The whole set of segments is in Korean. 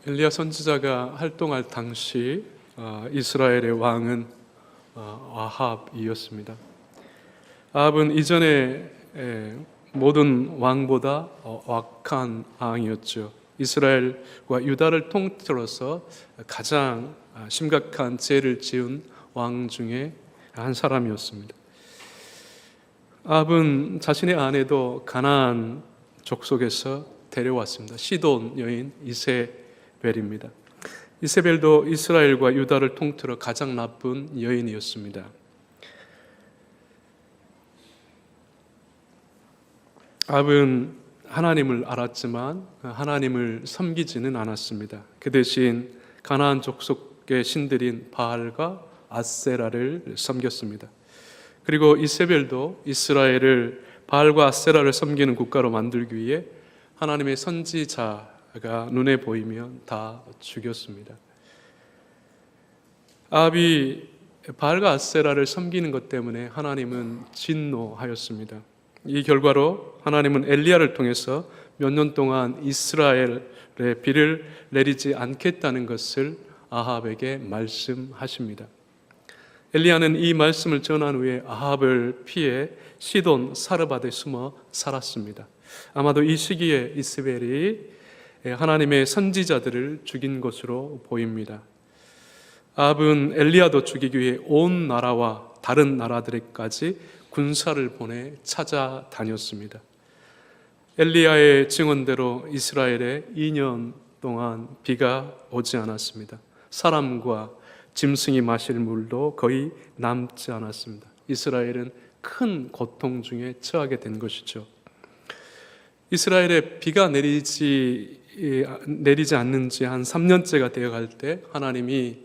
엘리야 선지자가 활동할 당시 이스라엘의 왕은 아합이었습니다. 아합은 이전에 모든 왕보다 악한 왕이었죠. 이스라엘과 유다를 통틀어서 가장 심각한 죄를 지은 왕 중에 한 사람이었습니다. 아합은 자신의 아내도 가나안 족속에서 데려왔습니다. 시돈 여인 이세벨입니다. 이세벨도 이스라엘과 유다를 통틀어 가장 나쁜 여인이었습니다. 아합은 하나님을 알았지만 하나님을 섬기지는 않았습니다. 그 대신 가나안 족속의 신들인 바알과 아세라를 섬겼습니다. 그리고 이세벨도 이스라엘을 바알과 아세라를 섬기는 국가로 만들기 위해 하나님의 선지자가 눈에 보이면 다 죽였습니다. 아합이 바알과 아세라를 섬기는 것 때문에 하나님은 진노하였습니다. 이 결과로 하나님은 엘리야를 통해서 몇 년 동안 이스라엘에 비를 내리지 않겠다는 것을 아합에게 말씀하십니다. 엘리야는 이 말씀을 전한 후에 아합을 피해 시돈 사르밧에 숨어 살았습니다. 아마도 이 시기에 이세벨이 하나님의 선지자들을 죽인 것으로 보입니다. 아합은 엘리야도 죽이기 위해 온 나라와 다른 나라들에까지 군사를 보내 찾아다녔습니다. 엘리야의 증언대로 이스라엘에 2년 동안 비가 오지 않았습니다. 사람과 짐승이 마실 물도 거의 남지 않았습니다. 이스라엘은 큰 고통 중에 처하게 된 것이죠. 이스라엘에 비가 내리지 않는 지 한 3년째가 되어갈 때 하나님이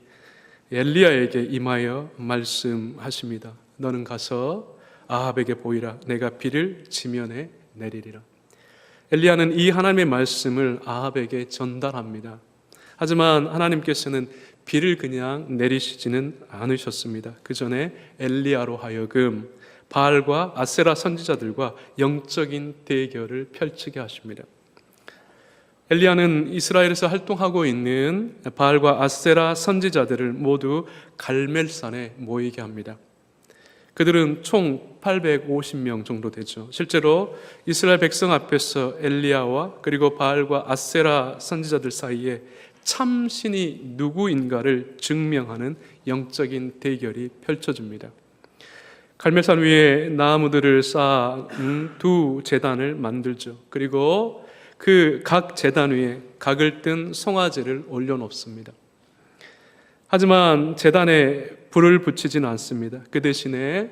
엘리야에게 임하여 말씀하십니다. 너는 가서 아합에게 보이라. 내가 비를 지면에 내리리라. 엘리야는 이 하나님의 말씀을 아합에게 전달합니다. 하지만 하나님께서는 비를 그냥 내리시지는 않으셨습니다. 그 전에 엘리야로 하여금 바알과 아세라 선지자들과 영적인 대결을 펼치게 하십니다. 엘리야는 이스라엘에서 활동하고 있는 바알과 아세라 선지자들을 모두 갈멜산에 모이게 합니다. 그들은 총 850명 정도 되죠. 실제로 이스라엘 백성 앞에서 엘리야와 그리고 바알과 아세라 선지자들 사이에 참신이 누구인가를 증명하는 영적인 대결이 펼쳐집니다. 갈멜산 위에 나무들을 쌓은 두 제단을 만들죠. 그리고 그 각 제단 위에 각을 뜬 송아지를 올려놓습니다. 하지만 제단에 불을 붙이지는 않습니다. 그 대신에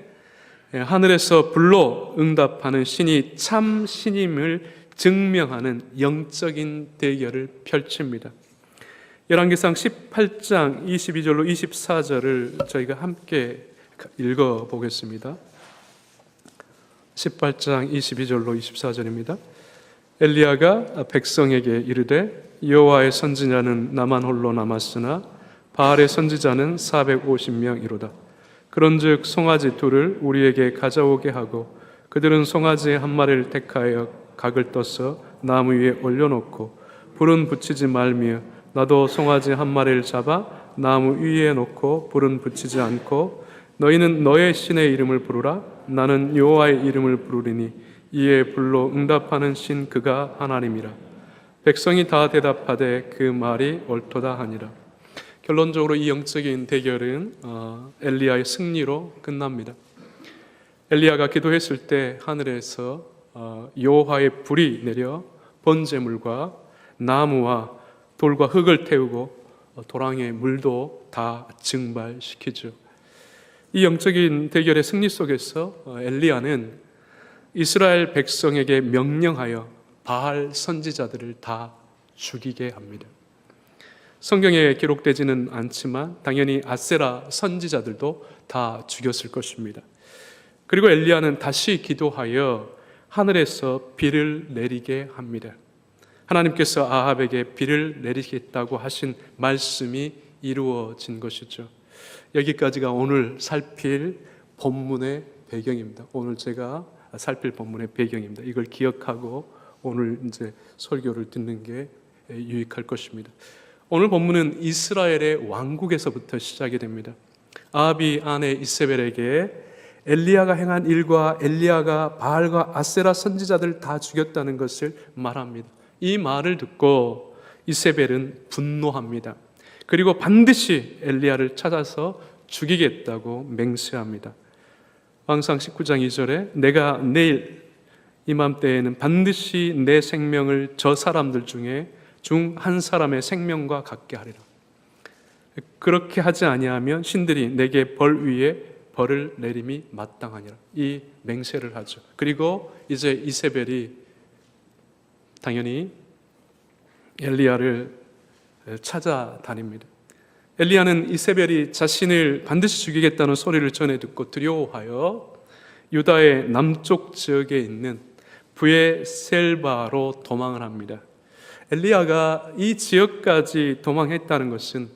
하늘에서 불로 응답하는 신이 참 신임을 증명하는 영적인 대결을 펼칩니다. 열왕기상 18장 22절로 24절을 저희가 함께 읽어보겠습니다. 18장 22절로 24절입니다. 엘리야가 백성에게 이르되 여호와의 선지자는 나만 홀로 남았으나 바알의 선지자는 450명이로다. 그런즉 송아지 둘을 우리에게 가져오게 하고 그들은 송아지 한 마리를 택하여 각을 떠서 나무 위에 올려놓고 불은 붙이지 말며 나도 송아지 한 마리를 잡아 나무 위에 놓고 불은 붙이지 않고 너희는 너의 신의 이름을 부르라. 나는 여호와의 이름을 부르리니 이에 불로 응답하는 신 그가 하나님이라. 백성이 다 대답하되 그 말이 옳도다 하니라. 결론적으로 이 영적인 대결은 엘리야의 승리로 끝납니다. 엘리야가 기도했을 때 하늘에서 여호와의 불이 내려 번제물과 나무와 돌과 흙을 태우고 도랑의 물도 다 증발시키죠. 이 영적인 대결의 승리 속에서 엘리야는 이스라엘 백성에게 명령하여 바알 선지자들을 다 죽이게 합니다. 성경에 기록되지는 않지만 당연히 아세라 선지자들도 다 죽였을 것입니다. 그리고 엘리야는 다시 기도하여 하늘에서 비를 내리게 합니다. 하나님께서 아합에게 비를 내리겠다고 하신 말씀이 이루어진 것이죠. 여기까지가 오늘 살필 본문의 배경입니다. 오늘 제가 살필 본문의 배경입니다. 이걸 기억하고 오늘 이제 설교를 듣는 게 유익할 것입니다. 오늘 본문은 이스라엘의 왕국에서부터 시작이 됩니다. 아합이 아내 이세벨에게 엘리야가 행한 일과 엘리야가 바알과 아세라 선지자들 다 죽였다는 것을 말합니다. 이 말을 듣고 이세벨은 분노합니다. 그리고 반드시 엘리야를 찾아서 죽이겠다고 맹세합니다. 왕상 19장 2절에 내가 내일 이맘때에는 반드시 내 생명을 저 사람들 중에 중 한 사람의 생명과 같게 하리라. 그렇게 하지 아니하면 신들이 내게 벌 위에 벌을 내림이 마땅하니라. 이 맹세를 하죠. 그리고 이제 이세벨이 당연히 엘리야를 찾아다닙니다. 엘리야는 이세벨이 자신을 반드시 죽이겠다는 소리를 전해 듣고 두려워하여 유다의 남쪽 지역에 있는 브에셀바로 도망을 합니다. 엘리야가 이 지역까지 도망했다는 것은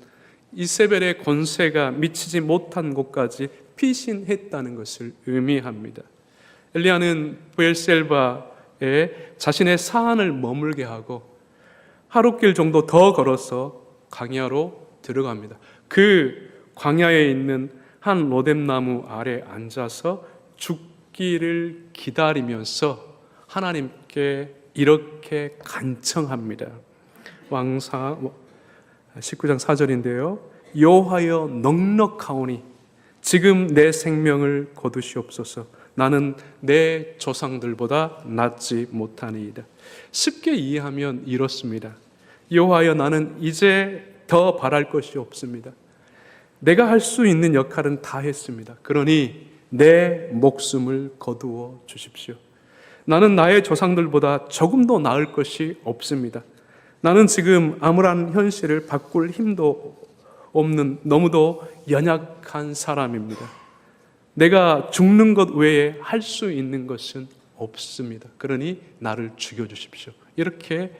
이세벨의 권세가 미치지 못한 곳까지 피신했다는 것을 의미합니다. 엘리야는 브엘셀바에 자신의 사안을 머물게 하고 하룻길 정도 더 걸어서 광야로 들어갑니다. 그 광야에 있는 한 로뎀나무 아래 앉아서 죽기를 기다리면서 하나님께 이렇게 간청합니다. 왕상 19장 4절인데요. 여호와여 넉넉하오니 지금 내 생명을 거두시옵소서. 나는 내 조상들보다 낫지 못하니이다. 쉽게 이해하면 이렇습니다. 여호와여 나는 이제 더 바랄 것이 없습니다. 내가 할 수 있는 역할은 다 했습니다. 그러니 내 목숨을 거두어 주십시오. 나는 나의 조상들보다 조금도 나을 것이 없습니다. 나는 지금 암울한 현실을 바꿀 힘도 없는 너무도 연약한 사람입니다. 내가 죽는 것 외에 할 수 있는 것은 없습니다. 그러니 나를 죽여주십시오. 이렇게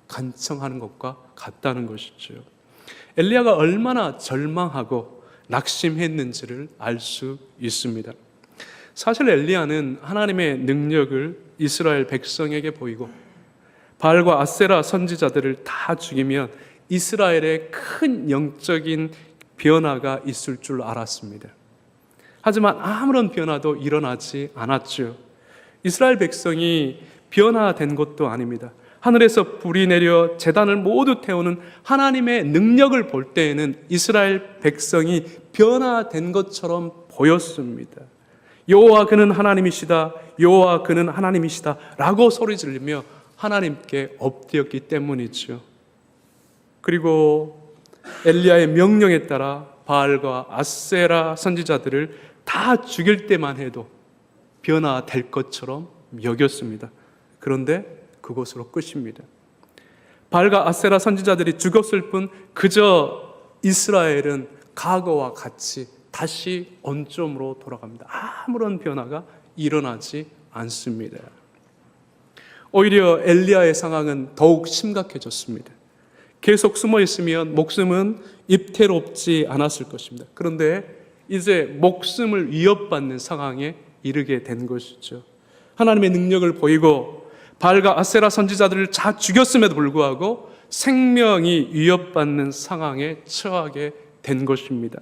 간청하는 것과 같다는 것이죠. 엘리야가 얼마나 절망하고 낙심했는지를 알 수 있습니다. 사실 엘리야는 하나님의 능력을 이스라엘 백성에게 보이고 바알과 아세라 선지자들을 다 죽이면 이스라엘에 큰 영적인 변화가 있을 줄 알았습니다. 하지만 아무런 변화도 일어나지 않았죠. 이스라엘 백성이 변화된 것도 아닙니다. 하늘에서 불이 내려 제단을 모두 태우는 하나님의 능력을 볼 때에는 이스라엘 백성이 변화된 것처럼 보였습니다. 여호와 그는 하나님이시다, 여호와 그는 하나님이시다 라고 소리 지르며 하나님께 엎드렸기 때문이죠. 그리고 엘리야의 명령에 따라 바알과 아세라 선지자들을 다 죽일 때만 해도 변화될 것처럼 여겼습니다. 그런데 그것으로 끝입니다. 바알과 아세라 선지자들이 죽었을 뿐 그저 이스라엘은 과거와 같이 다시 원점으로 돌아갑니다. 아무런 변화가 일어나지 않습니다. 오히려 엘리야의 상황은 더욱 심각해졌습니다. 계속 숨어 있으면 목숨은 입태롭지 않았을 것입니다. 그런데 이제 목숨을 위협받는 상황에 이르게 된 것이죠. 하나님의 능력을 보이고 바알과 아세라 선지자들을 다 죽였음에도 불구하고 생명이 위협받는 상황에 처하게 된 것입니다.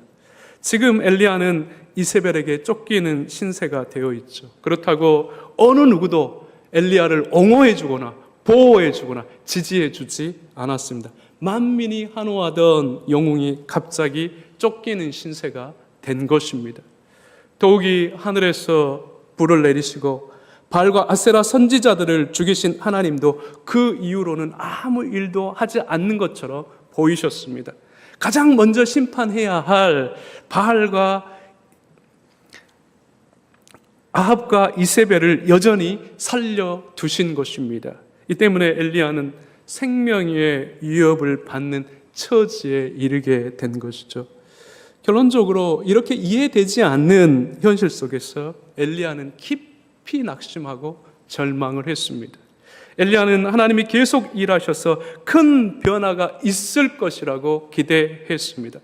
지금 엘리야는 이세벨에게 쫓기는 신세가 되어 있죠. 그렇다고 어느 누구도 엘리야를 옹호해 주거나 보호해 주거나 지지해 주지 않았습니다. 만민이 환호하던 영웅이 갑자기 쫓기는 신세가 된 것입니다. 더욱이 하늘에서 불을 내리시고 바알과 아세라 선지자들을 죽이신 하나님도 그 이후로는 아무 일도 하지 않는 것처럼 보이셨습니다. 가장 먼저 심판해야 할 바알과 아합과 이세벨을 여전히 살려두신 것입니다. 이 때문에 엘리야는 생명의 위협을 받는 처지에 이르게 된 것이죠. 결론적으로 이렇게 이해되지 않는 현실 속에서 엘리야는 깊이 낙심하고 절망을 했습니다. 엘리야는 하나님이 계속 일하셔서 큰 변화가 있을 것이라고 기대했습니다.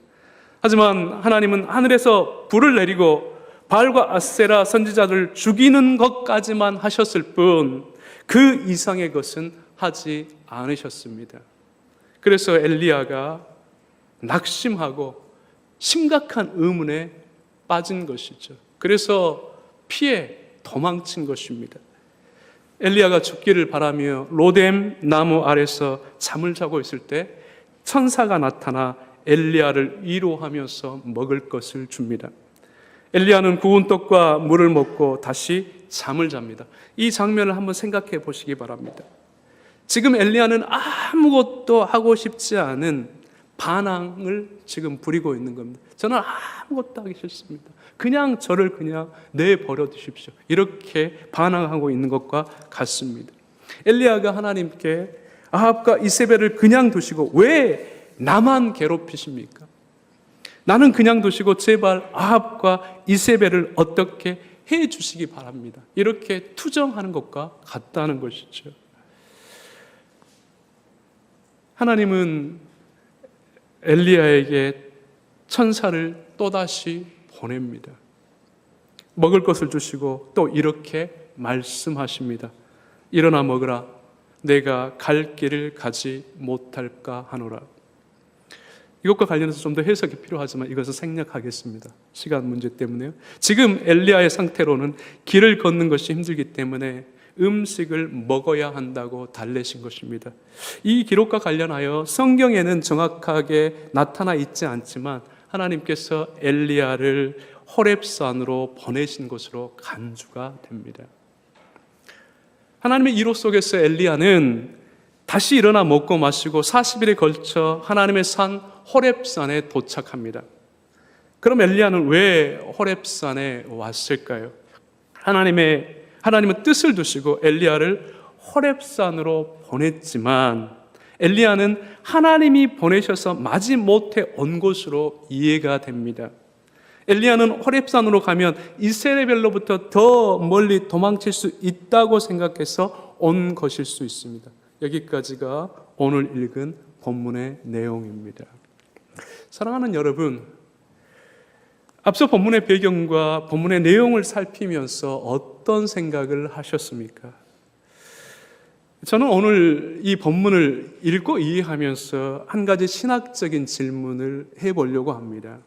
하지만 하나님은 하늘에서 불을 내리고 바알과 아세라 선지자들을 죽이는 것까지만 하셨을 뿐 그 이상의 것은 하지 않으셨습니다. 그래서 엘리야가 낙심하고 심각한 의문에 빠진 것이죠. 그래서 피해 도망친 것입니다. 엘리야가 죽기를 바라며 로뎀 나무 아래서 잠을 자고 있을 때 천사가 나타나 엘리야를 위로하면서 먹을 것을 줍니다. 엘리야는 구운 떡과 물을 먹고 다시 잠을 잡니다. 이 장면을 한번 생각해 보시기 바랍니다. 지금 엘리야는 아무것도 하고 싶지 않은 반항을 지금 부리고 있는 겁니다. 저는 아무것도 하기 싫습니다. 그냥 저를 그냥 내버려 두십시오. 이렇게 반항하고 있는 것과 같습니다. 엘리야가 하나님께 아합과 이세벨을 그냥 두시고 왜 나만 괴롭히십니까? 나는 그냥 두시고 제발 아합과 이세벨을 어떻게 해 주시기 바랍니다. 이렇게 투정하는 것과 같다는 것이죠. 하나님은 엘리야에게 천사를 또다시 보냅니다. 먹을 것을 주시고 또 이렇게 말씀하십니다. 일어나 먹으라. 내가 갈 길을 가지 못할까 하노라. 이것과 관련해서 좀 더 해석이 필요하지만 이것은 생략하겠습니다. 시간 문제 때문에요. 지금 엘리야의 상태로는 길을 걷는 것이 힘들기 때문에 음식을 먹어야 한다고 달래신 것입니다. 이 기록과 관련하여 성경에는 정확하게 나타나 있지 않지만 하나님께서 엘리야를 호렙산으로 보내신 것으로 간주가 됩니다. 하나님의 이로 속에서 엘리야는 다시 일어나 먹고 마시고 40일에 걸쳐 하나님의 산 호렙산에 도착합니다. 그럼 엘리야는 왜 호렙산에 왔을까요? 하나님은 뜻을 두시고 엘리야를 호렙산으로 보냈지만 엘리야는 하나님이 보내셔서 마지못해 온 것으로 이해가 됩니다. 엘리야는 호렙산으로 가면 이세벨로부터 더 멀리 도망칠 수 있다고 생각해서 온 것일 수 있습니다. 여기까지가 오늘 읽은 본문의 내용입니다. 사랑하는 여러분, 앞서 본문의 배경과 본문의 내용을 살피면서 어떤 생각을 하셨습니까? 저는 오늘 이 본문을 읽고 이해하면서 한 가지 신학적인 질문을 해보려고 합니다.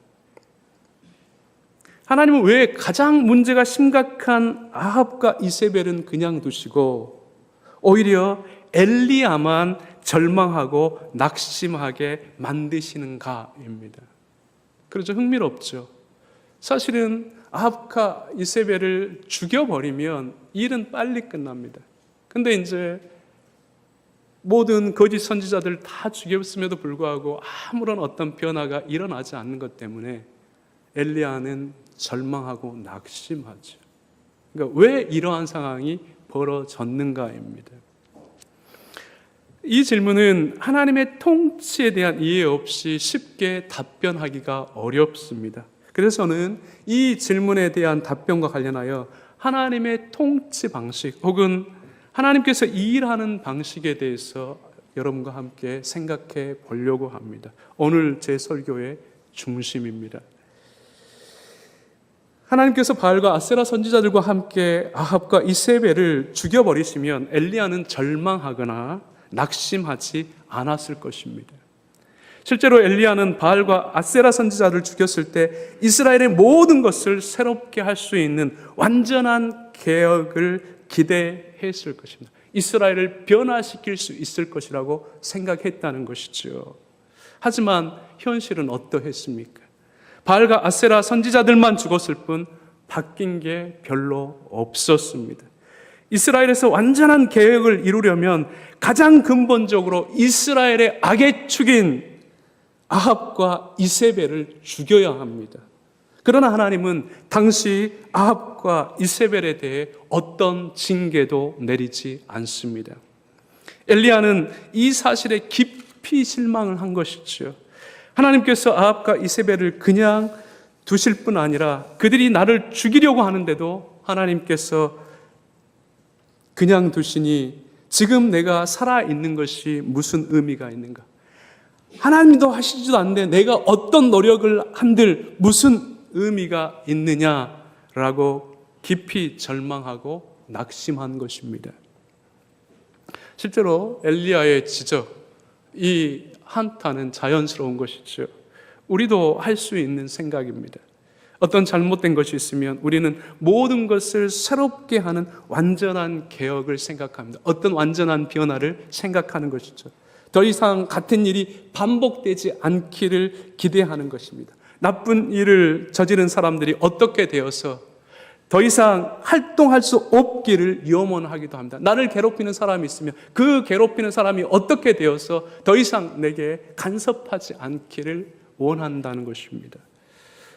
하나님은 왜 가장 문제가 심각한 아합과 이세벨은 그냥 두시고 오히려 엘리야만 절망하고 낙심하게 만드시는가입니다. 그렇죠? 흥미롭죠? 사실은 아합과 이세벨을 죽여버리면 일은 빨리 끝납니다. 근데 이제 모든 거짓 선지자들 다 죽였음에도 불구하고 아무런 어떤 변화가 일어나지 않는 것 때문에 엘리야는 절망하고 낙심하죠. 그러니까 왜 이러한 상황이 벌어졌는가입니다. 이 질문은 하나님의 통치에 대한 이해 없이 쉽게 답변하기가 어렵습니다. 그래서 저는 이 질문에 대한 답변과 관련하여 하나님의 통치 방식 혹은 하나님께서 일하는 방식에 대해서 여러분과 함께 생각해 보려고 합니다. 오늘 제 설교의 중심입니다. 하나님께서 바알과 아세라 선지자들과 함께 아합과 이세벨을 죽여버리시면 엘리야는 절망하거나 낙심하지 않았을 것입니다. 실제로 엘리야는 바알과 아세라 선지자를 죽였을 때 이스라엘의 모든 것을 새롭게 할 수 있는 완전한 개혁을 기대했을 것입니다. 이스라엘을 변화시킬 수 있을 것이라고 생각했다는 것이죠. 하지만 현실은 어떠했습니까? 바알과 아세라 선지자들만 죽었을 뿐 바뀐 게 별로 없었습니다. 이스라엘에서 완전한 개혁을 이루려면 가장 근본적으로 이스라엘의 악의 축인 아합과 이세벨을 죽여야 합니다. 그러나 하나님은 당시 아합과 이세벨에 대해 어떤 징계도 내리지 않습니다. 엘리야는 이 사실에 깊이 실망을 한 것이죠. 하나님께서 아합과 이세벨을 그냥 두실 뿐 아니라 그들이 나를 죽이려고 하는데도 하나님께서 그냥 두시니 지금 내가 살아있는 것이 무슨 의미가 있는가? 하나님도 하시지도 않는데 내가 어떤 노력을 한들 무슨 의미가 있느냐라고 깊이 절망하고 낙심한 것입니다. 실제로 엘리야의 지적, 이 한타는 자연스러운 것이죠. 우리도 할 수 있는 생각입니다. 어떤 잘못된 것이 있으면 우리는 모든 것을 새롭게 하는 완전한 개혁을 생각합니다. 어떤 완전한 변화를 생각하는 것이죠. 더 이상 같은 일이 반복되지 않기를 기대하는 것입니다. 나쁜 일을 저지른 사람들이 어떻게 되어서 더 이상 활동할 수 없기를 염원하기도 합니다. 나를 괴롭히는 사람이 있으면 그 괴롭히는 사람이 어떻게 되어서 더 이상 내게 간섭하지 않기를 원한다는 것입니다.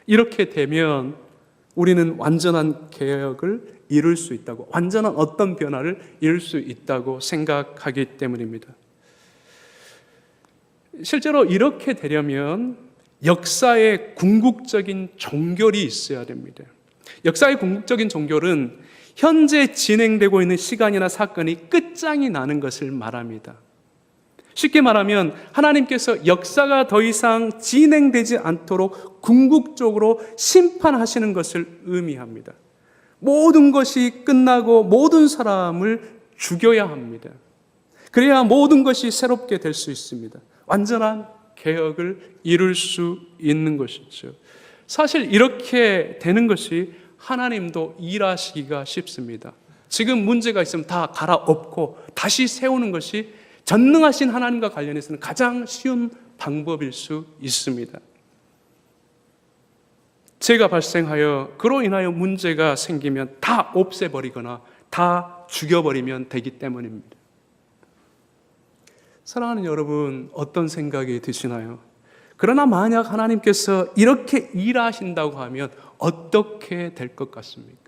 이렇게 되면 우리는 완전한 개혁을 이룰 수 있다고, 완전한 어떤 변화를 이룰 수 있다고 생각하기 때문입니다. 실제로 이렇게 되려면 역사의 궁극적인 종결이 있어야 됩니다. 역사의 궁극적인 종결은 현재 진행되고 있는 시간이나 사건이 끝장이 나는 것을 말합니다. 쉽게 말하면 하나님께서 역사가 더 이상 진행되지 않도록 궁극적으로 심판하시는 것을 의미합니다. 모든 것이 끝나고 모든 사람을 죽여야 합니다. 그래야 모든 것이 새롭게 될 수 있습니다. 완전한 개혁을 이룰 수 있는 것이죠. 사실 이렇게 되는 것이 하나님도 일하시기가 쉽습니다. 지금 문제가 있으면 다 갈아엎고 다시 세우는 것이 전능하신 하나님과 관련해서는 가장 쉬운 방법일 수 있습니다. 죄가 발생하여 그로 인하여 문제가 생기면 다 없애버리거나 다 죽여버리면 되기 때문입니다. 사랑하는 여러분, 어떤 생각이 드시나요? 그러나 만약 하나님께서 이렇게 일하신다고 하면 어떻게 될 것 같습니까?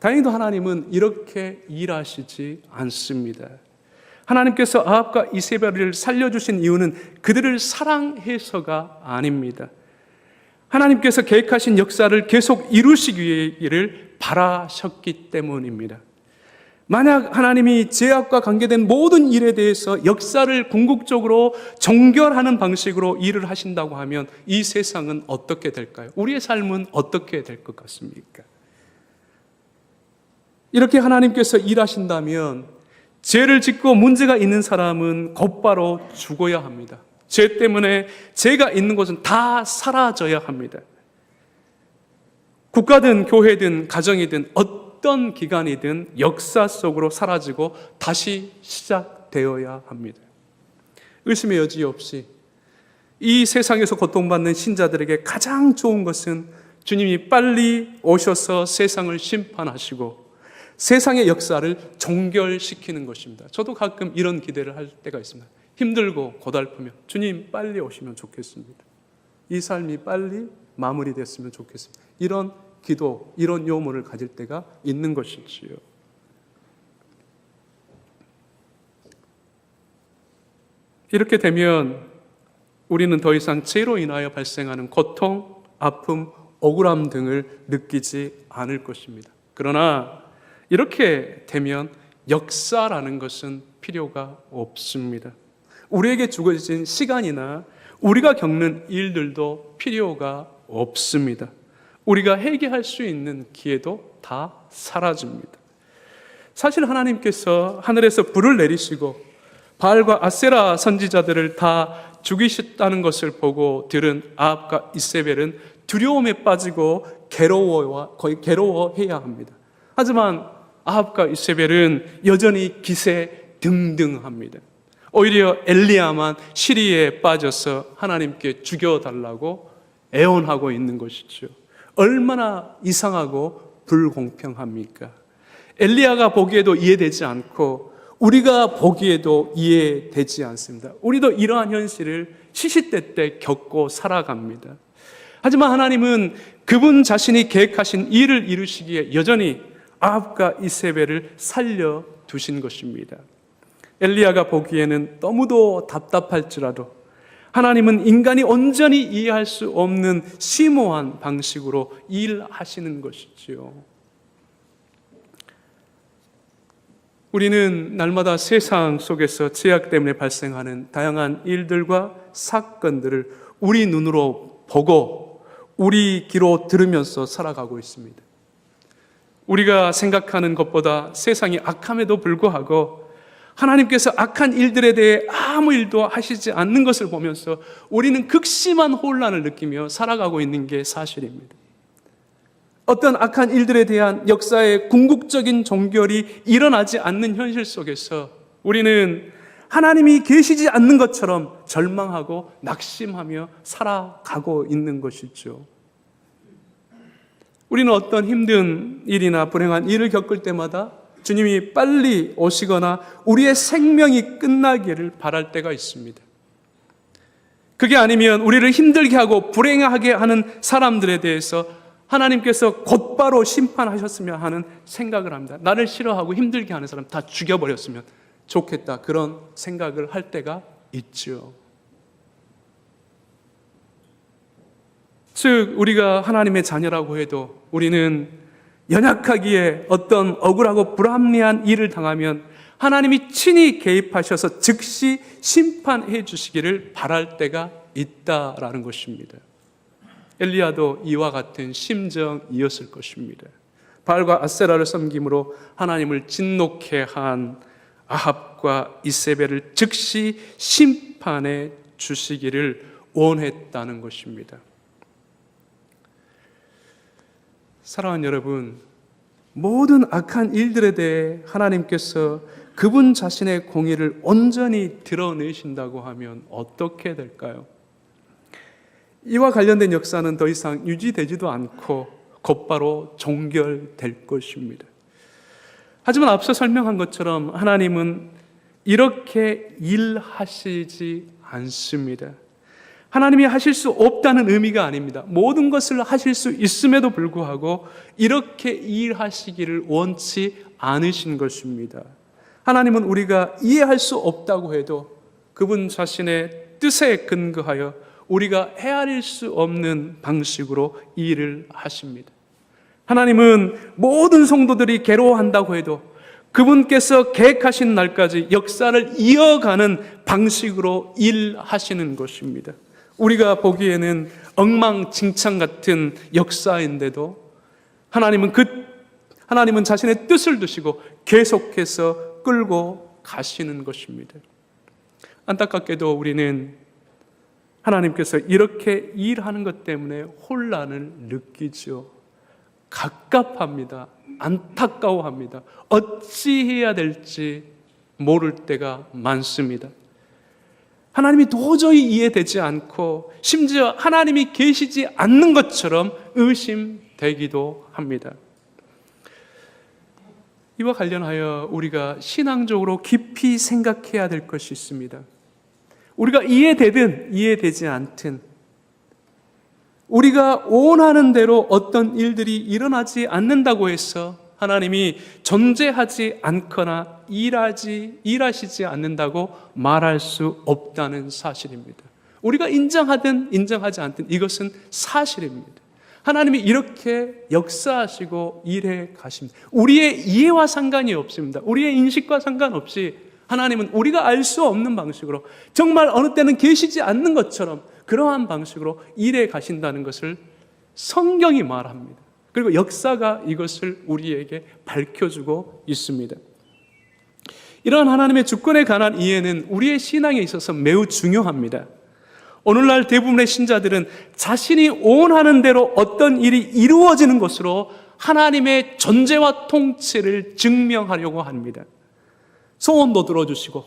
다행히도 하나님은 이렇게 일하시지 않습니다. 하나님께서 아합과 이세벨을 살려주신 이유는 그들을 사랑해서가 아닙니다. 하나님께서 계획하신 역사를 계속 이루시기를 바라셨기 때문입니다. 만약 하나님이 죄악과 관계된 모든 일에 대해서 역사를 궁극적으로 종결하는 방식으로 일을 하신다고 하면 이 세상은 어떻게 될까요? 우리의 삶은 어떻게 될 것 같습니까? 이렇게 하나님께서 일하신다면 죄를 짓고 문제가 있는 사람은 곧바로 죽어야 합니다. 죄 때문에 죄가 있는 곳은 다 사라져야 합니다. 국가든 교회든 가정이든 어떤 기관이든 역사 속으로 사라지고 다시 시작되어야 합니다. 의심의 여지 없이 이 세상에서 고통받는 신자들에게 가장 좋은 것은 주님이 빨리 오셔서 세상을 심판하시고 세상의 역사를 종결시키는 것입니다. 저도 가끔 이런 기대를 할 때가 있습니다. 힘들고 고달프면 주님 빨리 오시면 좋겠습니다. 이 삶이 빨리 마무리됐으면 좋겠습니다. 이런 기도, 이런 요문을 가질 때가 있는 것이지요. 이렇게 되면 우리는 더 이상 죄로 인하여 발생하는 고통, 아픔, 억울함 등을 느끼지 않을 것입니다. 그러나 이렇게 되면 역사라는 것은 필요가 없습니다. 우리에게 주어진 시간이나 우리가 겪는 일들도 필요가 없습니다. 우리가 회개할 수 있는 기회도 다 사라집니다. 사실 하나님께서 하늘에서 불을 내리시고 바알과 아세라 선지자들을 다 죽이셨다는 것을 보고 들은 아합과 이세벨은 두려움에 빠지고 거의 괴로워해야 합니다. 하지만 아합과 이세벨은 여전히 기세등등합니다. 오히려 엘리야만 시리에 빠져서 하나님께 죽여달라고 애원하고 있는 것이죠. 얼마나 이상하고 불공평합니까? 엘리야가 보기에도 이해되지 않고 우리가 보기에도 이해되지 않습니다. 우리도 이러한 현실을 시시때때 겪고 살아갑니다. 하지만 하나님은 그분 자신이 계획하신 일을 이루시기에 여전히 아합과 이세벨을 살려두신 것입니다. 엘리야가 보기에는 너무도 답답할지라도 하나님은 인간이 온전히 이해할 수 없는 심오한 방식으로 일하시는 것이지요. 우리는 날마다 세상 속에서 죄악 때문에 발생하는 다양한 일들과 사건들을 우리 눈으로 보고 우리 귀로 들으면서 살아가고 있습니다. 우리가 생각하는 것보다 세상이 악함에도 불구하고 하나님께서 악한 일들에 대해 아무 일도 하시지 않는 것을 보면서 우리는 극심한 혼란을 느끼며 살아가고 있는 게 사실입니다. 어떤 악한 일들에 대한 역사의 궁극적인 종결이 일어나지 않는 현실 속에서 우리는 하나님이 계시지 않는 것처럼 절망하고 낙심하며 살아가고 있는 것이죠. 우리는 어떤 힘든 일이나 불행한 일을 겪을 때마다 주님이 빨리 오시거나 우리의 생명이 끝나기를 바랄 때가 있습니다. 그게 아니면 우리를 힘들게 하고 불행하게 하는 사람들에 대해서 하나님께서 곧바로 심판하셨으면 하는 생각을 합니다. 나를 싫어하고 힘들게 하는 사람 다 죽여버렸으면 좋겠다, 그런 생각을 할 때가 있죠. 즉 우리가 하나님의 자녀라고 해도 우리는 연약하기에 어떤 억울하고 불합리한 일을 당하면 하나님이 친히 개입하셔서 즉시 심판해 주시기를 바랄 때가 있다라는 것입니다. 엘리야도 이와 같은 심정이었을 것입니다. 바알과 아세라를 섬김으로 하나님을 진노케 한 아합과 이세벨을 즉시 심판해 주시기를 원했다는 것입니다. 사랑하는 여러분, 모든 악한 일들에 대해 하나님께서 그분 자신의 공의를 온전히 드러내신다고 하면 어떻게 될까요? 이와 관련된 역사는 더 이상 유지되지도 않고 곧바로 종결될 것입니다. 하지만 앞서 설명한 것처럼 하나님은 이렇게 일하시지 않습니다. 하나님이 하실 수 없다는 의미가 아닙니다. 모든 것을 하실 수 있음에도 불구하고 이렇게 일하시기를 원치 않으신 것입니다. 하나님은 우리가 이해할 수 없다고 해도 그분 자신의 뜻에 근거하여 우리가 헤아릴 수 없는 방식으로 일을 하십니다. 하나님은 모든 성도들이 괴로워한다고 해도 그분께서 계획하신 날까지 역사를 이어가는 방식으로 일하시는 것입니다. 우리가 보기에는 엉망진창 같은 역사인데도 하나님은 자신의 뜻을 두시고 계속해서 끌고 가시는 것입니다. 안타깝게도 우리는 하나님께서 이렇게 일하는 것 때문에 혼란을 느끼죠. 갑갑합니다. 안타까워합니다. 어찌해야 될지 모를 때가 많습니다. 하나님이 도저히 이해되지 않고 심지어 하나님이 계시지 않는 것처럼 의심되기도 합니다. 이와 관련하여 우리가 신앙적으로 깊이 생각해야 될 것이 있습니다. 우리가 이해되든 이해되지 않든 우리가 원하는 대로 어떤 일들이 일어나지 않는다고 해서 하나님이 존재하지 않거나 일하시지 않는다고 말할 수 없다는 사실입니다. 우리가 인정하든 인정하지 않든 이것은 사실입니다. 하나님이 이렇게 역사하시고 일해 가십니다. 우리의 이해와 상관이 없습니다. 우리의 인식과 상관없이 하나님은 우리가 알 수 없는 방식으로 정말 어느 때는 계시지 않는 것처럼 그러한 방식으로 일해 가신다는 것을 성경이 말합니다. 그리고 역사가 이것을 우리에게 밝혀주고 있습니다. 이러한 하나님의 주권에 관한 이해는 우리의 신앙에 있어서 매우 중요합니다. 오늘날 대부분의 신자들은 자신이 원하는 대로 어떤 일이 이루어지는 것으로 하나님의 존재와 통치를 증명하려고 합니다. 소원도 들어주시고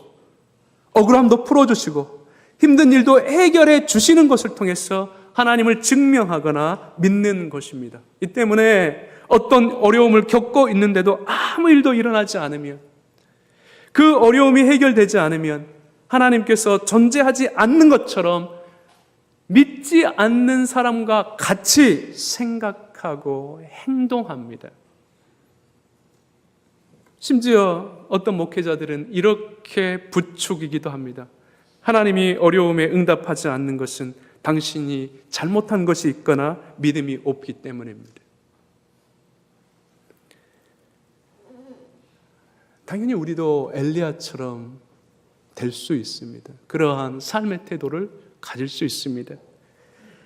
억울함도 풀어주시고 힘든 일도 해결해 주시는 것을 통해서 하나님을 증명하거나 믿는 것입니다. 이 때문에 어떤 어려움을 겪고 있는데도 아무 일도 일어나지 않으면, 그 어려움이 해결되지 않으면 하나님께서 존재하지 않는 것처럼 믿지 않는 사람과 같이 생각하고 행동합니다. 심지어 어떤 목회자들은 이렇게 부추기기도 합니다. 하나님이 어려움에 응답하지 않는 것은 당신이 잘못한 것이 있거나 믿음이 없기 때문입니다. 당연히 우리도 엘리야처럼 될 수 있습니다. 그러한 삶의 태도를 가질 수 있습니다.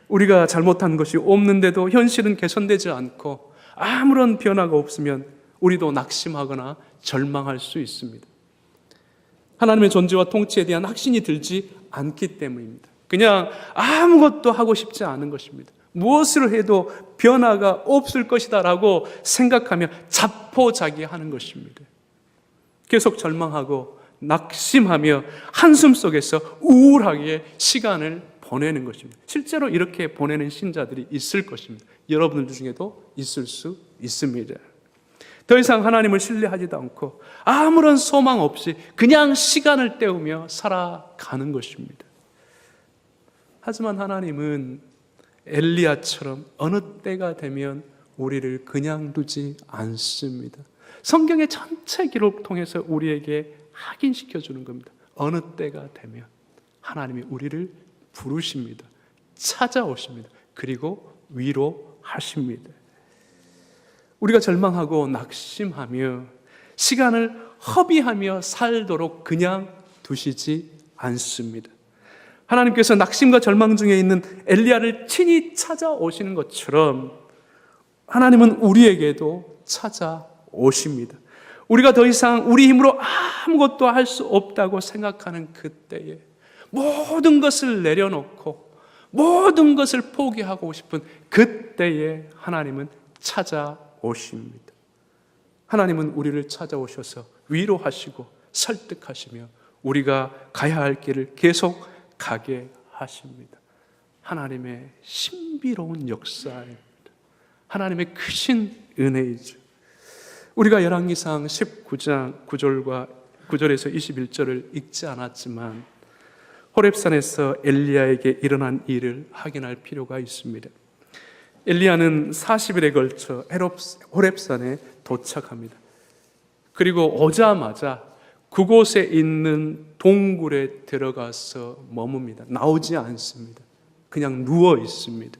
우리가 잘못한 것이 없는데도 현실은 개선되지 않고 아무런 변화가 없으면 우리도 낙심하거나 절망할 수 있습니다. 하나님의 존재와 통치에 대한 확신이 들지 않기 때문입니다. 그냥 아무것도 하고 싶지 않은 것입니다. 무엇을 해도 변화가 없을 것이다 라고 생각하며 자포자기하는 것입니다. 계속 절망하고 낙심하며 한숨 속에서 우울하게 시간을 보내는 것입니다. 실제로 이렇게 보내는 신자들이 있을 것입니다. 여러분들 중에도 있을 수 있습니다. 더 이상 하나님을 신뢰하지도 않고 아무런 소망 없이 그냥 시간을 때우며 살아가는 것입니다. 하지만 하나님은 엘리야처럼 어느 때가 되면 우리를 그냥 두지 않습니다. 성경의 전체 기록 통해서 우리에게 확인시켜 주는 겁니다. 어느 때가 되면 하나님이 우리를 부르십니다. 찾아오십니다. 그리고 위로하십니다. 우리가 절망하고 낙심하며 시간을 허비하며 살도록 그냥 두시지 않습니다. 하나님께서 낙심과 절망 중에 있는 엘리야를 친히 찾아오시는 것처럼 하나님은 우리에게도 찾아오십니다. 우리가 더 이상 우리 힘으로 아무것도 할 수 없다고 생각하는 그때에 모든 것을 내려놓고 모든 것을 포기하고 싶은 그때에 하나님은 찾아오십니다. 하나님은 우리를 찾아오셔서 위로하시고 설득하시며 우리가 가야 할 길을 계속 가게 하십니다. 하나님의 신비로운 역사입니다. 하나님의 크신 은혜이죠. 우리가 열왕기상 19장 9절에서 21절을 읽지 않았지만 호렙산에서 엘리야에게 일어난 일을 확인할 필요가 있습니다. 엘리야는 40일에 걸쳐 호렙산에 도착합니다. 그리고 오자마자 그곳에 있는 동굴에 들어가서 머뭅니다. 나오지 않습니다. 그냥 누워 있습니다.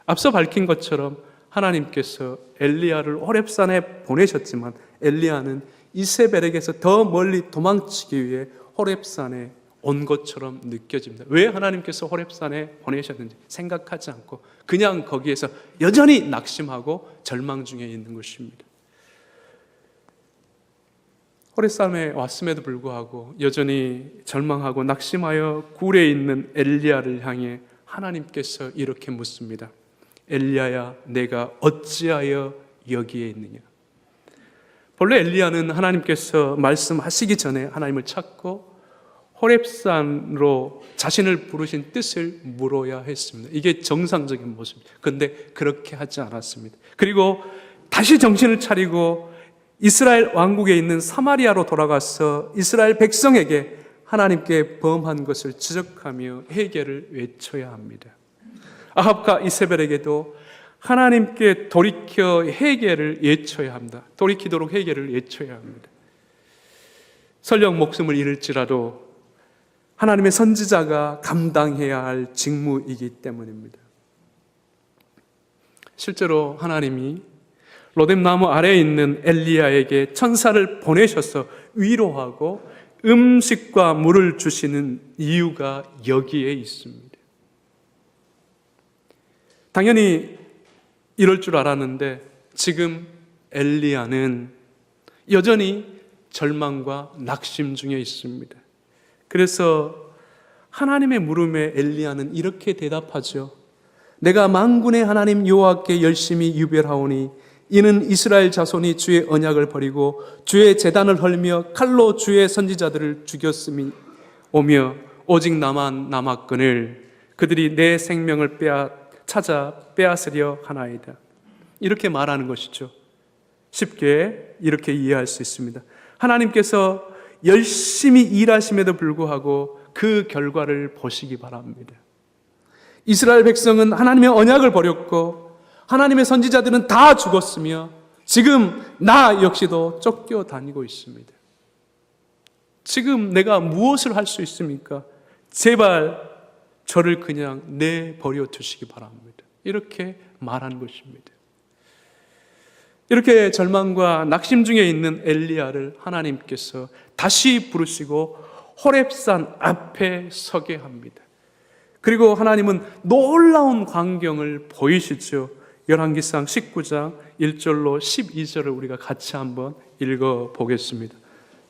앞서 밝힌 것처럼 하나님께서 엘리야를 호렙산에 보내셨지만 엘리야는 이세벨에게서 더 멀리 도망치기 위해 호렙산에 온 것처럼 느껴집니다. 왜 하나님께서 호렙산에 보내셨는지 생각하지 않고 그냥 거기에서 여전히 낙심하고 절망 중에 있는 것입니다. 호렙산에 왔음에도 불구하고 여전히 절망하고 낙심하여 굴에 있는 엘리야를 향해 하나님께서 이렇게 묻습니다. 엘리야야, 내가 어찌하여 여기에 있느냐? 본래 엘리야는 하나님께서 말씀하시기 전에 하나님을 찾고 호렙산으로 자신을 부르신 뜻을 물어야 했습니다. 이게 정상적인 모습입니다. 그런데 그렇게 하지 않았습니다. 그리고 다시 정신을 차리고 이스라엘 왕국에 있는 사마리아로 돌아가서 이스라엘 백성에게 하나님께 범한 것을 지적하며 회개를 외쳐야 합니다. 아합과 이세벨에게도 하나님께 돌이켜 회개를 외쳐야 합니다. 돌이키도록 회개를 외쳐야 합니다. 설령 목숨을 잃을지라도 하나님의 선지자가 감당해야 할 직무이기 때문입니다. 실제로 하나님이 로뎀나무 아래에 있는 엘리야에게 천사를 보내셔서 위로하고 음식과 물을 주시는 이유가 여기에 있습니다. 당연히 이럴 줄 알았는데 지금 엘리야는 여전히 절망과 낙심 중에 있습니다. 그래서 하나님의 물음에 엘리야는 이렇게 대답하죠. 내가 만군의 하나님 여호와께 열심히 유별하오니 이는 이스라엘 자손이 주의 언약을 버리고 주의 제단을 헐며 칼로 주의 선지자들을 죽였음이 오며 오직 나만 남았거늘 그들이 내 생명을 찾아 빼앗으려 하나이다. 이렇게 말하는 것이죠. 쉽게 이렇게 이해할 수 있습니다. 하나님께서 열심히 일하심에도 불구하고 그 결과를 보시기 바랍니다. 이스라엘 백성은 하나님의 언약을 버렸고 하나님의 선지자들은 다 죽었으며 지금 나 역시도 쫓겨다니고 있습니다. 지금 내가 무엇을 할 수 있습니까? 제발 저를 그냥 내버려 두시기 바랍니다. 이렇게 말한 것입니다. 이렇게 절망과 낙심 중에 있는 엘리야를 하나님께서 다시 부르시고 호렙산 앞에 서게 합니다. 그리고 하나님은 놀라운 광경을 보이시죠. 열왕기상 19장 1절로 12절을 우리가 같이 한번 읽어보겠습니다.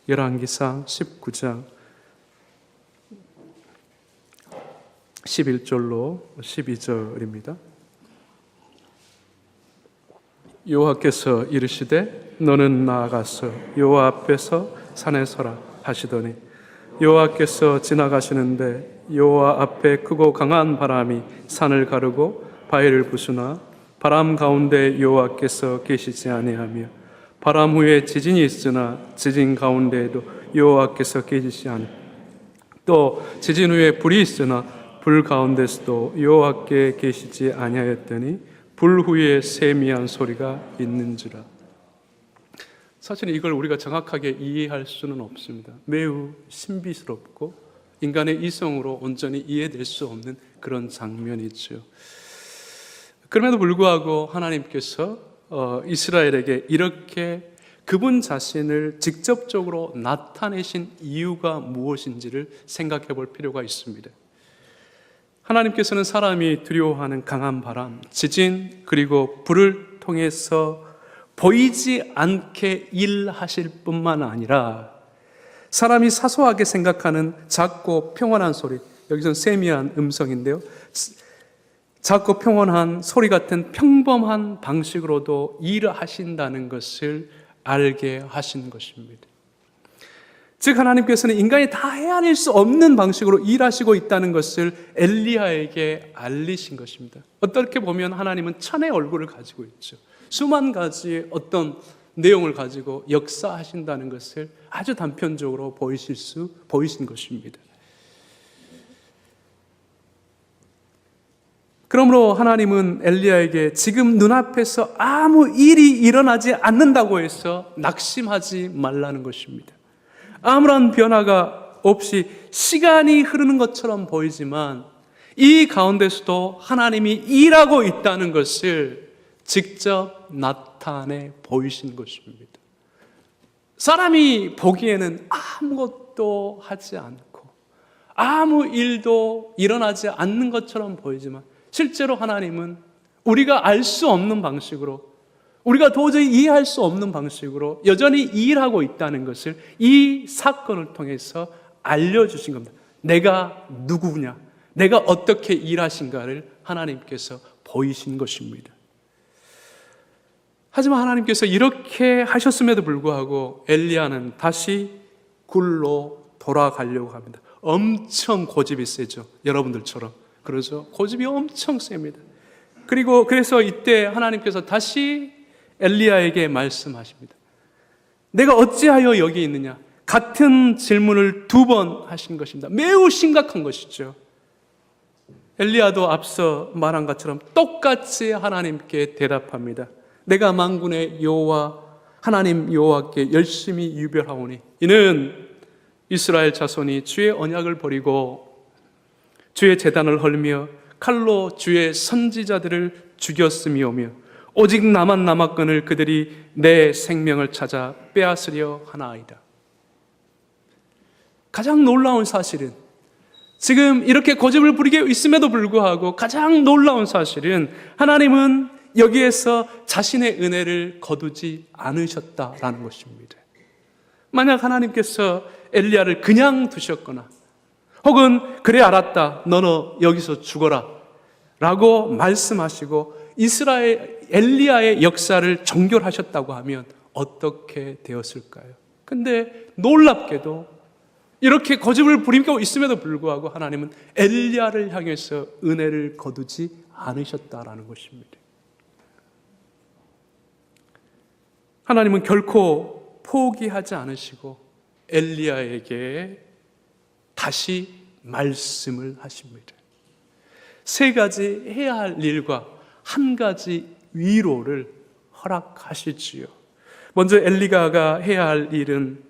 열왕기상 19장 11절로 12절입니다. 여호와께서 이르시되 너는 나아가서 여호와 앞에서 산에 서라 하시더니 여호와께서 지나가시는데 여호와 앞에 크고 강한 바람이 산을 가르고 바위를 부수나 바람 가운데 여호와께서 계시지 아니하며 바람 후에 지진이 있으나 지진 가운데에도 여호와께서 계시지 아니하며 또 지진 후에 불이 있으나 불 가운데서도 여호와께 계시지 아니하였더니 불 후에 세미한 소리가 있는지라. 사실 이걸 우리가 정확하게 이해할 수는 없습니다. 매우 신비스럽고 인간의 이성으로 온전히 이해될 수 없는 그런 장면이죠. 그럼에도 불구하고 하나님께서 이스라엘에게 이렇게 그분 자신을 직접적으로 나타내신 이유가 무엇인지를 생각해 볼 필요가 있습니다. 하나님께서는 사람이 두려워하는 강한 바람, 지진, 그리고 불을 통해서 보이지 않게 일하실 뿐만 아니라 사람이 사소하게 생각하는 작고 평온한 소리, 여기서는 세미한 음성인데요, 작고 평온한 소리 같은 평범한 방식으로도 일하신다는 것을 알게 하신 것입니다. 즉 하나님께서는 인간이 다 헤아릴 수 없는 방식으로 일하시고 있다는 것을 엘리야에게 알리신 것입니다. 어떻게 보면 하나님은 천의 얼굴을 가지고 있죠. 수만 가지의 어떤 내용을 가지고 역사하신다는 것을 아주 단편적으로 보이신 것입니다. 그러므로 하나님은 엘리야에게 지금 눈앞에서 아무 일이 일어나지 않는다고 해서 낙심하지 말라는 것입니다. 아무런 변화가 없이 시간이 흐르는 것처럼 보이지만 이 가운데서도 하나님이 일하고 있다는 것을 직접 나타내 보이신 것입니다. 사람이 보기에는 아무것도 하지 않고 아무 일도 일어나지 않는 것처럼 보이지만 실제로 하나님은 우리가 알 수 없는 방식으로, 우리가 도저히 이해할 수 없는 방식으로 여전히 일하고 있다는 것을 이 사건을 통해서 알려주신 겁니다. 내가 누구냐, 내가 어떻게 일하신가를 하나님께서 보이신 것입니다. 하지만 하나님께서 이렇게 하셨음에도 불구하고 엘리야는 다시 굴로 돌아가려고 합니다. 엄청 고집이 세죠. 여러분들처럼. 그러죠. 고집이 엄청 셉니다. 그래서 이때 하나님께서 다시 엘리야에게 말씀하십니다. 내가 어찌하여 여기 있느냐? 같은 질문을 2번 하신 것입니다. 매우 심각한 것이죠. 엘리야도 앞서 말한 것처럼 똑같이 하나님께 대답합니다. 내가 만군의 여호와 하나님 여호와께 열심히 유별하오니 이는 이스라엘 자손이 주의 언약을 버리고 주의 제단을 헐며 칼로 주의 선지자들을 죽였음이오며 오직 나만 남았거늘 그들이 내 생명을 찾아 빼앗으려 하나이다. 가장 놀라운 사실은 지금 이렇게 고집을 부리게 있음에도 불구하고 가장 놀라운 사실은 하나님은 여기에서 자신의 은혜를 거두지 않으셨다라는 것입니다. 만약 하나님께서 엘리야를 그냥 두셨거나 혹은 그래 알았다 너는 여기서 죽어라 라고 말씀하시고 엘리야의 역사를 종결하셨다고 하면 어떻게 되었을까요? 근데 놀랍게도 이렇게 고집을 부리고 있음에도 불구하고 하나님은 엘리야를 향해서 은혜를 거두지 않으셨다라는 것입니다. 하나님은 결코 포기하지 않으시고 엘리야에게 다시 말씀을 하십니다. 3가지 해야 할 일과 1가지 위로를 허락하시지요. 먼저 엘리야가 해야 할 일은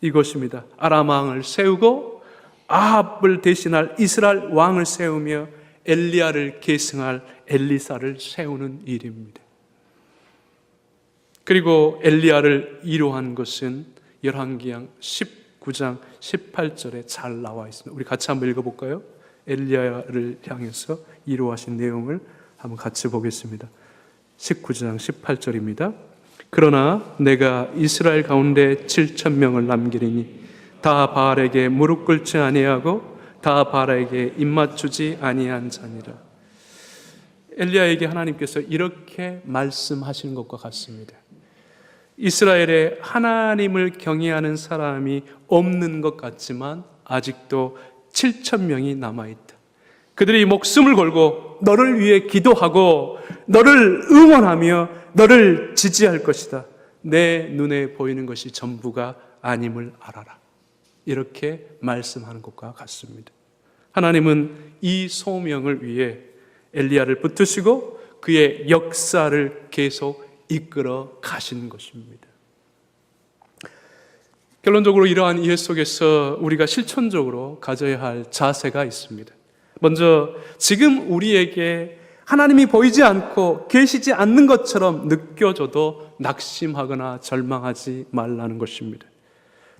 이것입니다. 아람 왕을 세우고 아합을 대신할 이스라엘 왕을 세우며 엘리야를 계승할 엘리사를 세우는 일입니다. 그리고 엘리야를 위로한 것은 열왕기상 19장 18절에 잘 나와 있습니다. 우리 같이 한번 읽어볼까요? 엘리야를 향해서 위로하신 내용을 한번 같이 보겠습니다. 19장 18절입니다. 그러나 내가 이스라엘 가운데 7천 명을 남기리니 다 바알에게 무릎 꿇지 아니하고 다 바알에게 입맞추지 아니한 자니라. 엘리야에게 하나님께서 이렇게 말씀하시는 것과 같습니다. 이스라엘에 하나님을 경외하는 사람이 없는 것 같지만 아직도 7천 명이 남아있다. 그들이 목숨을 걸고 너를 위해 기도하고 너를 응원하며 너를 지지할 것이다. 내 눈에 보이는 것이 전부가 아님을 알아라. 이렇게 말씀하는 것과 같습니다. 하나님은 이 소명을 위해 엘리야를 붙드시고 그의 역사를 계속 이끌어 가시는 것입니다. 결론적으로 이러한 이해 속에서 우리가 실천적으로 가져야 할 자세가 있습니다. 먼저 지금 우리에게 하나님이 보이지 않고 계시지 않는 것처럼 느껴져도 낙심하거나 절망하지 말라는 것입니다.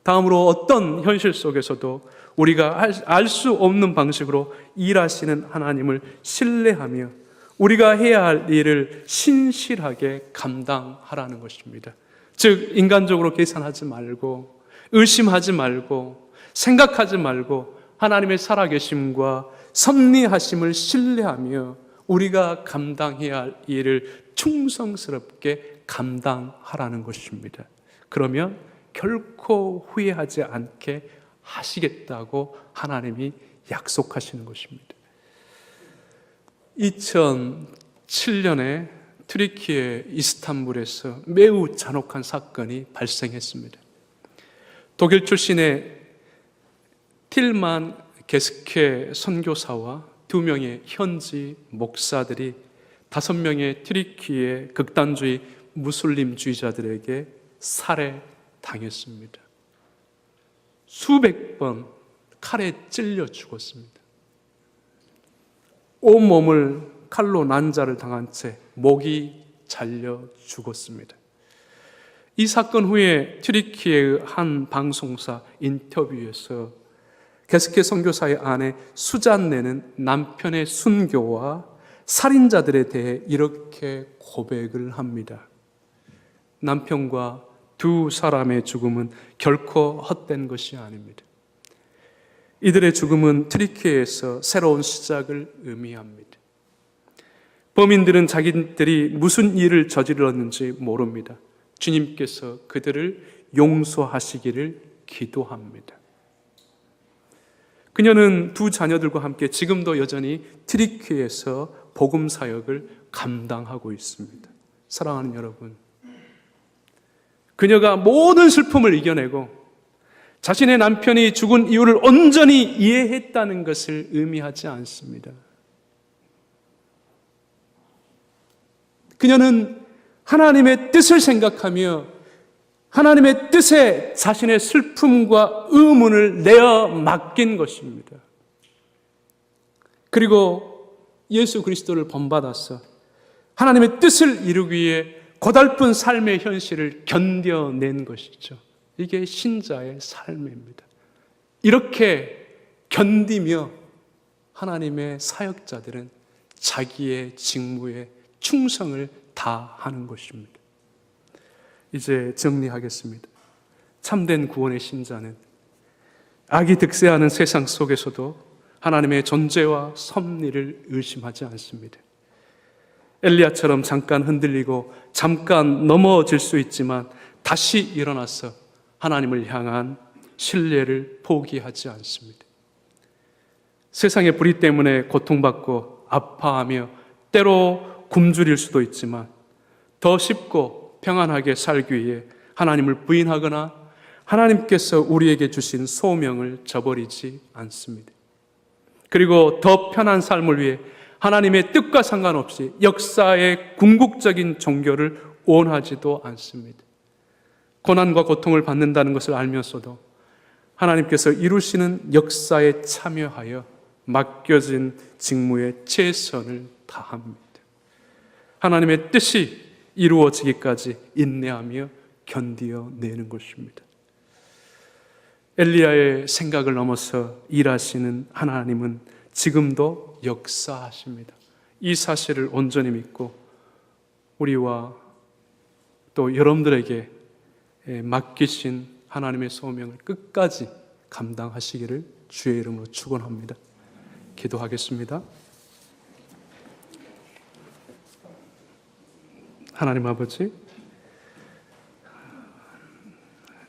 다음으로 어떤 현실 속에서도 우리가 알 수 없는 방식으로 일하시는 하나님을 신뢰하며 우리가 해야 할 일을 신실하게 감당하라는 것입니다. 즉 인간적으로 계산하지 말고 의심하지 말고 생각하지 말고 하나님의 살아계심과 섭리하심을 신뢰하며 우리가 감당해야 할 일을 충성스럽게 감당하라는 것입니다. 그러면 결코 후회하지 않게 하시겠다고 하나님이 약속하시는 것입니다. 2007년에 튀르키예 이스탄불에서 매우 잔혹한 사건이 발생했습니다. 독일 출신의 틸만 게스케 선교사와 2명의 현지 목사들이 5명의 튀르키예 극단주의 무슬림주의자들에게 살해당했습니다. 수백 번 칼에 찔려 죽었습니다. 온몸을 칼로 난자를 당한 채 목이 잘려 죽었습니다. 이 사건 후에 튀르키예의 한 방송사 인터뷰에서 게스케 선교사의 아내 수잔네는 남편의 순교와 살인자들에 대해 이렇게 고백을 합니다. 남편과 두 사람의 죽음은 결코 헛된 것이 아닙니다. 이들의 죽음은 튀르키예에서 새로운 시작을 의미합니다. 범인들은 자기들이 무슨 일을 저질렀는지 모릅니다. 주님께서 그들을 용서하시기를 기도합니다. 그녀는 두 자녀들과 함께 지금도 여전히 튀르키예에서 복음 사역을 감당하고 있습니다. 사랑하는 여러분, 그녀가 모든 슬픔을 이겨내고 자신의 남편이 죽은 이유를 온전히 이해했다는 것을 의미하지 않습니다. 그녀는 하나님의 뜻을 생각하며 하나님의 뜻에 자신의 슬픔과 의문을 내어 맡긴 것입니다. 그리고 예수 그리스도를 본받아서 하나님의 뜻을 이루기 위해 고달픈 삶의 현실을 견뎌낸 것이죠. 이게 신자의 삶입니다. 이렇게 견디며 하나님의 사역자들은 자기의 직무에 충성을 다하는 것입니다. 이제 정리하겠습니다. 참된 구원의 신자는 악이 득세하는 세상 속에서도 하나님의 존재와 섭리를 의심하지 않습니다. 엘리야처럼 잠깐 흔들리고 잠깐 넘어질 수 있지만 다시 일어나서 하나님을 향한 신뢰를 포기하지 않습니다. 세상의 불의 때문에 고통받고 아파하며 때로 굶주릴 수도 있지만 더 쉽고 평안하게 살기 위해 하나님을 부인하거나 하나님께서 우리에게 주신 소명을 저버리지 않습니다. 그리고 더 편한 삶을 위해 하나님의 뜻과 상관없이 역사의 궁극적인 종교를 원하지도 않습니다. 고난과 고통을 받는다는 것을 알면서도 하나님께서 이루시는 역사에 참여하여 맡겨진 직무에 최선을 다합니다. 하나님의 뜻이 이루어지기까지 인내하며 견디어내는 것입니다. 엘리야의 생각을 넘어서 일하시는 하나님은 지금도 역사하십니다. 이 사실을 온전히 믿고 우리와 또 또 여러분들에게 맡기신 하나님의 소명을 끝까지 감당하시기를 주의 이름으로 축원합니다. 기도하겠습니다. 하나님 아버지,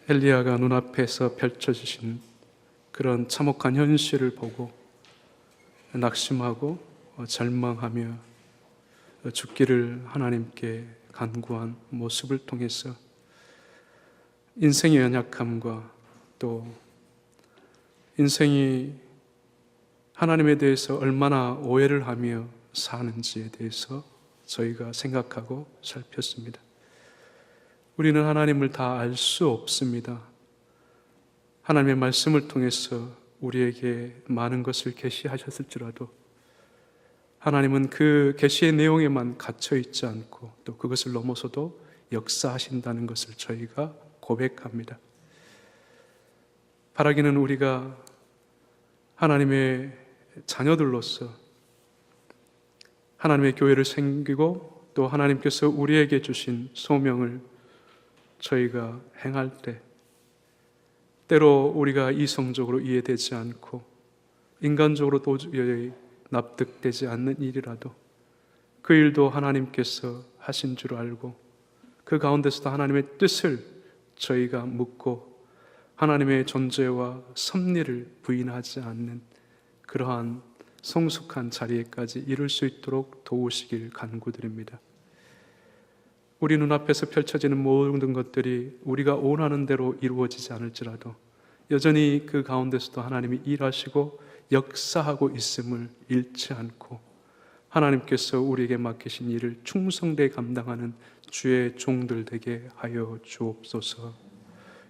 엘리야가 눈앞에서 펼쳐지신 그런 참혹한 현실을 보고 낙심하고 절망하며 죽기를 하나님께 간구한 모습을 통해서 인생의 연약함과 또 인생이 하나님에 대해서 얼마나 오해를 하며 사는지에 대해서 저희가 생각하고 살폈습니다. 우리는 하나님을 다 알 수 없습니다. 하나님의 말씀을 통해서 우리에게 많은 것을 계시하셨을지라도 하나님은 그 계시의 내용에만 갇혀 있지 않고 또 그것을 넘어서도 역사하신다는 것을 저희가 고백합니다. 바라기는 우리가 하나님의 자녀들로서 하나님의 교회를 섬기고 또 하나님께서 우리에게 주신 소명을 저희가 행할 때 때로 우리가 이성적으로 이해되지 않고 인간적으로 도저히 납득되지 않는 일이라도 그 일도 하나님께서 하신 줄 알고 그 가운데서도 하나님의 뜻을 저희가 묻고 하나님의 존재와 섭리를 부인하지 않는 그러한 성숙한 자리에까지 이룰 수 있도록 도우시길 간구드립니다. 우리 눈앞에서 펼쳐지는 모든 것들이 우리가 원하는 대로 이루어지지 않을지라도 여전히 그 가운데서도 하나님이 일하시고 역사하고 있음을 잃지 않고 하나님께서 우리에게 맡기신 일을 충성되게 감당하는 주의 종들 되게 하여 주옵소서.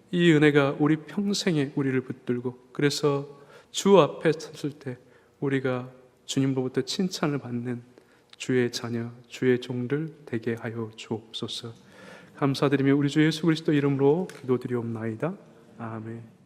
이 은혜가 우리 평생에 우리를 붙들고 그래서 주 앞에 섰을 때 우리가 주님으로부터 칭찬을 받는 주의 자녀, 주의 종들 되게 하여 주옵소서. 감사드리며 우리 주 예수 그리스도 이름으로 기도드리옵나이다. 아멘.